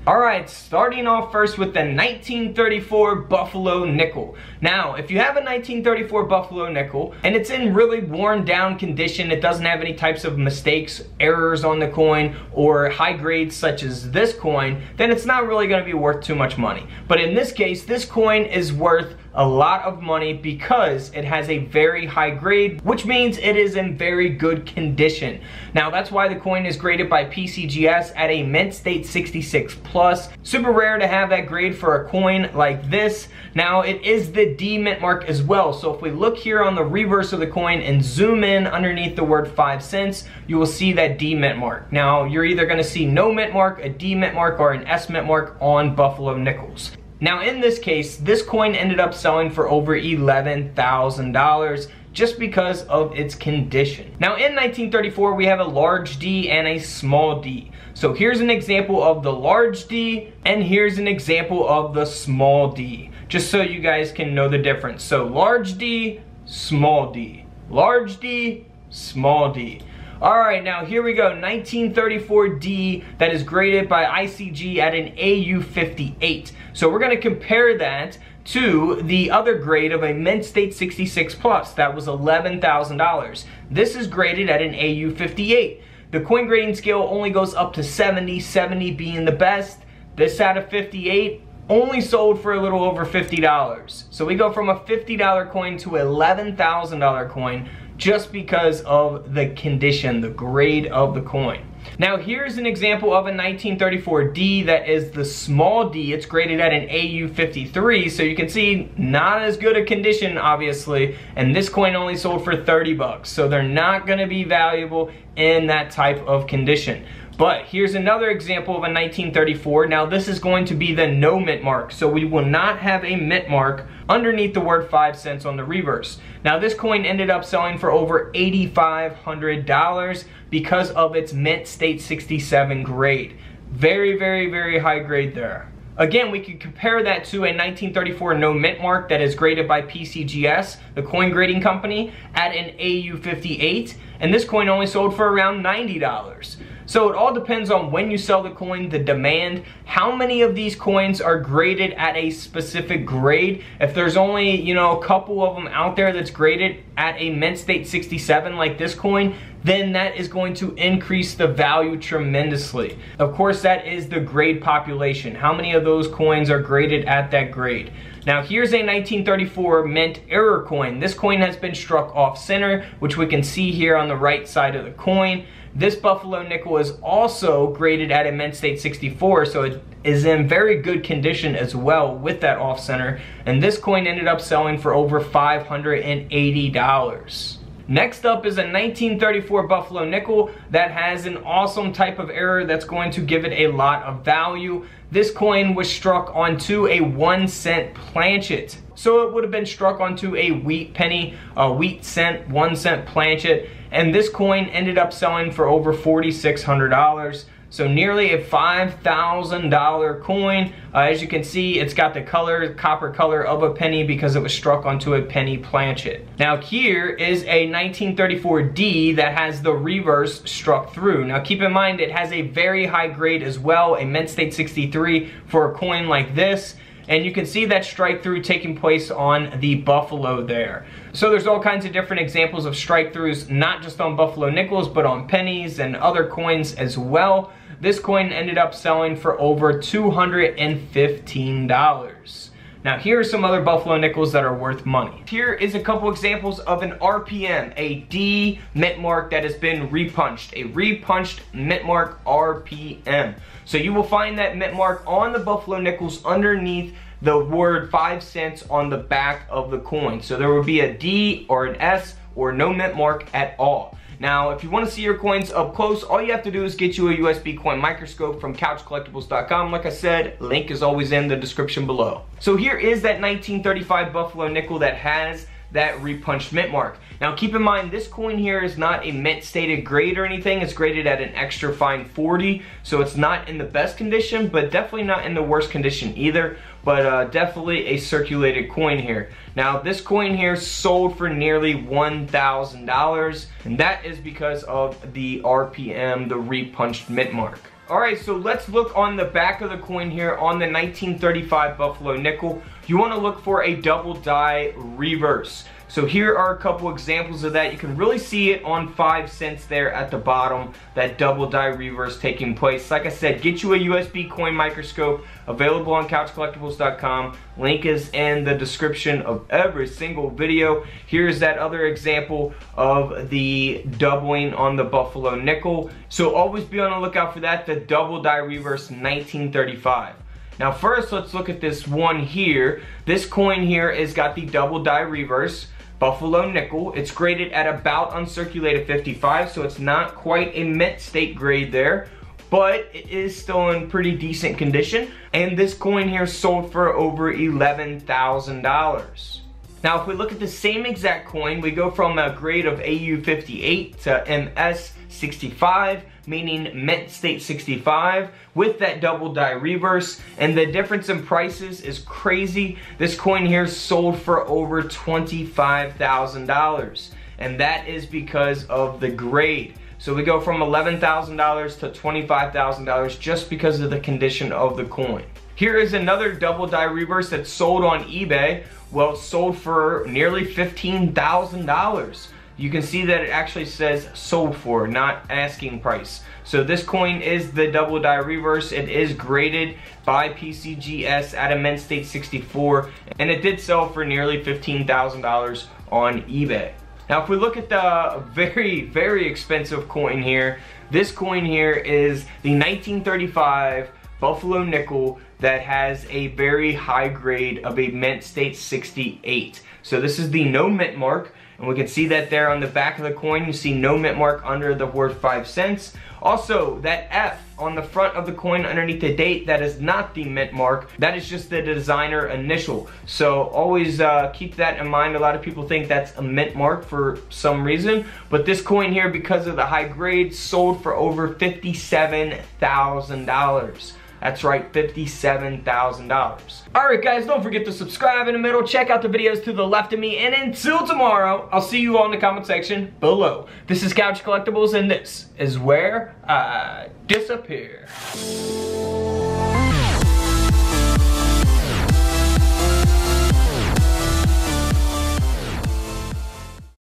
Alright, starting off first with the 1934 Buffalo nickel. Now, if you have a 1934 Buffalo nickel and it's in really worn down condition, it doesn't have any types of mistakes, errors on the coin, or high grades such as this coin, then it's not really going to be worth too much money. But in this case, this coin is worth a lot of money because it has a very high grade, which means it is in very good condition. Now that's why the coin is graded by PCGS at a mint state 66 plus. Super rare to have that grade for a coin like this. Now it is the D mint mark as well, so if we look here on the reverse of the coin and zoom in underneath the word 5 cents, you will see that D mint mark. Now you're either going to see no mint mark, a D mint mark, or an S mint mark on Buffalo nickels. Now in this case, this coin ended up selling for over $11,000 just because of its condition. Now in 1934, we have a large D and a small d. So here's an example of the large D and here's an example of the small d, just so you guys can know the difference. So large D, small d, large D, small d. Alright, now here we go, 1934 D that is graded by ICG at an AU58. So we're going to compare that to the other grade of a mint state 66 plus. That was $11,000. This is graded at an AU58. The coin grading scale only goes up to 70, 70 being the best. This out of 58 only sold for a little over $50. So we go from a $50 coin to an $11,000 coin just because of the condition, the grade of the coin. Now here's an example of a 1934 D that is the small d. It's graded at an AU53, so you can see not as good a condition obviously, and this coin only sold for 30 bucks, so they're not going to be valuable in that type of condition. But here's another example of a 1934. Now this is going to be the no mint mark, so we will not have a mint mark underneath the word 5 cents on the reverse. Now this coin ended up selling for over $8,500 because of its mint state 67 grade. Very, very, very high grade there. Again, we could compare that to a 1934 no mint mark that is graded by PCGS, the coin grading company, at an AU58, and this coin only sold for around $90. So it all depends on when you sell the coin, the demand, how many of these coins are graded at a specific grade. If there's only, you know, a couple of them out there that's graded at a mint state 67 like this coin, then that is going to increase the value tremendously. Of course, that is the grade population. How many of those coins are graded at that grade? Now here's a 1934 mint error coin. This coin has been struck off center, which we can see here on the right side of the coin. This Buffalo nickel is also graded at a mint state 64, so it is in very good condition as well with that off center. And this coin ended up selling for over $580. Next up is a 1934 Buffalo nickel that has an awesome type of error that's going to give it a lot of value. This coin was struck onto a 1 cent planchet. So it would have been struck onto a wheat penny, a wheat cent, 1 cent planchet, and this coin ended up selling for over $4,600. So nearly a $5,000 coin. As you can see, it's got the color, copper color of a penny because it was struck onto a penny planchet. Now here is a 1934 D that has the reverse struck through. Now keep in mind it has a very high grade as well, a mint state 63 for a coin like this. And you can see that strike through taking place on the Buffalo there. So there's all kinds of different examples of strike throughs, not just on Buffalo nickels, but on pennies and other coins as well. This coin ended up selling for over $215. Now here are some other Buffalo nickels that are worth money. Here is a couple examples of an RPM, a D mint mark that has been repunched, a repunched mint mark RPM. So you will find that mint mark on the Buffalo nickels underneath the word 5 cents on the back of the coin. So there will be a D or an S or no mint mark at all. Now, if you want to see your coins up close, all you have to do is get you a USB coin microscope from couchcollectibles.com. Like I said, link is always in the description below. So here is that 1935 Buffalo nickel that has that repunched mint mark. Now keep in mind, this coin here is not a mint stated grade or anything. It's graded at an extra fine 40, so it's not in the best condition, but definitely not in the worst condition either. But definitely a circulated coin here. Now this coin here sold for nearly $1,000, and that is because of the RPM, the repunched mint mark. Alright, so let's look on the back of the coin here on the 1935 Buffalo nickel. You want to look for a double die reverse. So here are a couple examples of that. You can really see it on 5 cents there at the bottom, that double die reverse taking place. Like I said, get you a USB coin microscope, available on couchcollectibles.com. Link is in the description of every single video. Here's that other example of the doubling on the Buffalo nickel. So always be on the lookout for that, the double die reverse 1935. Now first, let's look at this one here. This coin here has got the double die reverse Buffalo nickel. It's graded at about uncirculated 55, so it's not quite a mint state grade there, but it is still in pretty decent condition. And this coin here sold for over $11,000. Now if we look at the same exact coin, we go from a grade of AU58 to MS65, meaning mint state 65, with that double die reverse, and the difference in prices is crazy. This coin here sold for over $25,000, and that is because of the grade. So we go from $11,000 to $25,000 just because of the condition of the coin. Here is another double die reverse that's sold on eBay. Well, sold for nearly $15,000. You can see that it actually says sold for, not asking price. So this coin is the double die reverse. It is graded by PCGS at a mint state 64, and it did sell for nearly $15,000 on eBay. Now if we look at the very, very expensive coin here, this coin here is the 1935 Buffalo nickel that has a very high grade of a mint state 68. So this is the no mint mark, and we can see that there on the back of the coin. You see no mint mark under the word 5 cents. Also, that F on the front of the coin underneath the date, that is not the mint mark. That is just the designer initial. So always keep that in mind. A lot of people think that's a mint mark for some reason, but this coin here, because of the high grade, sold for over $57,000. That's right, $57,000. Alright guys, don't forget to subscribe in the middle, check out the videos to the left of me, and until tomorrow, I'll see you all in the comment section below. This is Couch Collectibles, and this is where I disappear.